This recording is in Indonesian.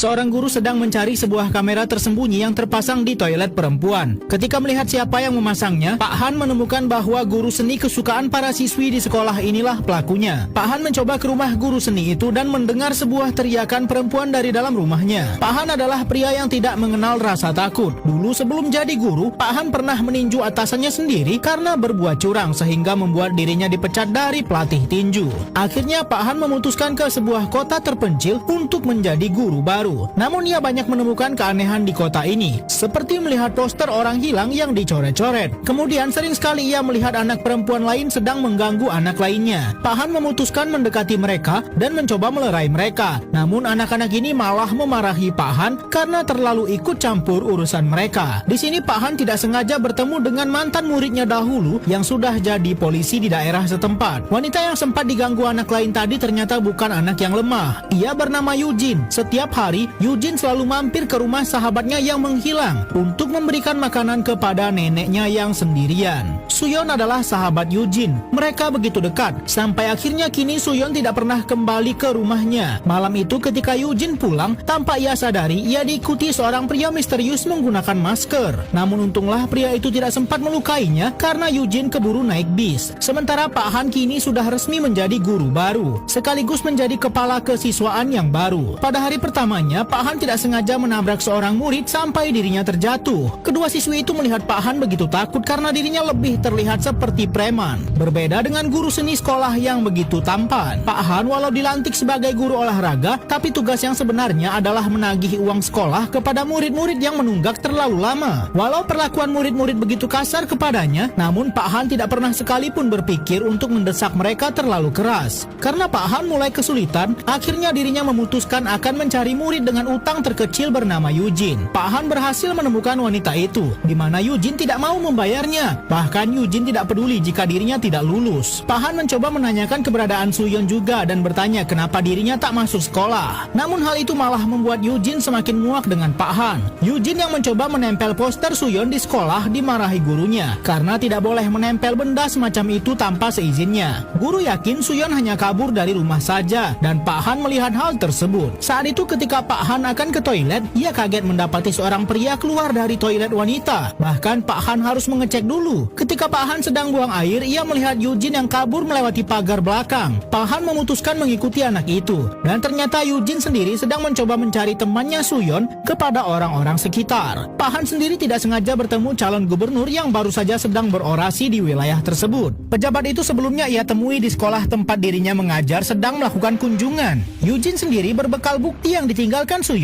Seorang guru sedang mencari sebuah kamera tersembunyi yang terpasang di toilet perempuan. Ketika melihat siapa yang memasangnya, Pak Han menemukan bahwa guru seni kesukaan para siswi di sekolah inilah pelakunya. Pak Han mencoba ke rumah guru seni itu dan mendengar sebuah teriakan perempuan dari dalam rumahnya. Pak Han adalah pria yang tidak mengenal rasa takut. Dulu sebelum jadi guru, Pak Han pernah meninju atasannya sendiri karena berbuat curang sehingga membuat dirinya dipecat dari pelatih tinju. Akhirnya Pak Han memutuskan ke sebuah kota terpencil untuk menjadi guru baru. Namun ia banyak menemukan keanehan di kota ini, seperti melihat poster orang hilang yang dicoret-coret. Kemudian sering sekali ia melihat anak perempuan lain sedang mengganggu anak lainnya. Pak Han memutuskan mendekati mereka dan mencoba melerai mereka. Namun anak-anak ini malah memarahi Pak Han karena terlalu ikut campur urusan mereka. Di sini Pak Han tidak sengaja bertemu dengan mantan muridnya dahulu yang sudah jadi polisi di daerah setempat. Wanita yang sempat diganggu anak lain tadi ternyata bukan anak yang lemah. Ia bernama Eugene. Setiap hari Eugene selalu mampir ke rumah sahabatnya yang menghilang untuk memberikan makanan kepada neneknya yang sendirian. Suyon adalah sahabat Eugene. Mereka begitu dekat sampai akhirnya kini Suyon tidak pernah kembali ke rumahnya. Malam itu ketika Eugene pulang, tanpa ia sadari ia diikuti seorang pria misterius menggunakan masker. Namun untunglah pria itu tidak sempat melukainya karena Eugene keburu naik bis. Sementara Pak Han kini sudah resmi menjadi guru baru sekaligus menjadi kepala kesiswaan yang baru. Pada hari pertamanya, Pak Han tidak sengaja menabrak seorang murid sampai dirinya terjatuh. Kedua siswi itu melihat Pak Han begitu takut karena dirinya lebih terlihat seperti preman. Berbeda dengan guru seni sekolah yang begitu tampan. Pak Han walau dilantik sebagai guru olahraga, tapi tugas yang sebenarnya adalah menagih uang sekolah kepada murid-murid yang menunggak terlalu lama. Walau perlakuan murid-murid begitu kasar kepadanya, namun Pak Han tidak pernah sekalipun berpikir untuk mendesak mereka terlalu keras. Karena Pak Han mulai kesulitan, akhirnya dirinya memutuskan akan mencari murid dengan utang terkecil bernama Eugene. Pak Han berhasil menemukan wanita itu, di mana Eugene tidak mau membayarnya. Bahkan Eugene tidak peduli jika dirinya tidak lulus. Pak Han mencoba menanyakan keberadaan Suyon juga dan bertanya kenapa dirinya tak masuk sekolah. Namun hal itu malah membuat Eugene semakin muak dengan Pak Han. Eugene yang mencoba menempel poster Suyon di sekolah dimarahi gurunya karena tidak boleh menempel benda semacam itu tanpa seizinnya. Guru yakin Suyon hanya kabur dari rumah saja dan Pak Han melihat hal tersebut. Saat itu ketika Pak Han akan ke toilet, ia kaget mendapati seorang pria keluar dari toilet wanita. Bahkan Pak Han harus mengecek dulu. Ketika Pak Han sedang buang air, ia melihat Eugene yang kabur melewati pagar belakang. Pak Han memutuskan mengikuti anak itu. Dan ternyata Eugene sendiri sedang mencoba mencari temannya Suyon kepada orang-orang sekitar. Pak Han sendiri tidak sengaja bertemu calon gubernur yang baru saja sedang berorasi di wilayah tersebut. Pejabat itu sebelumnya ia temui di sekolah tempat dirinya mengajar sedang melakukan kunjungan. Eugene sendiri berbekal bukti yang ditinggalkan Suyon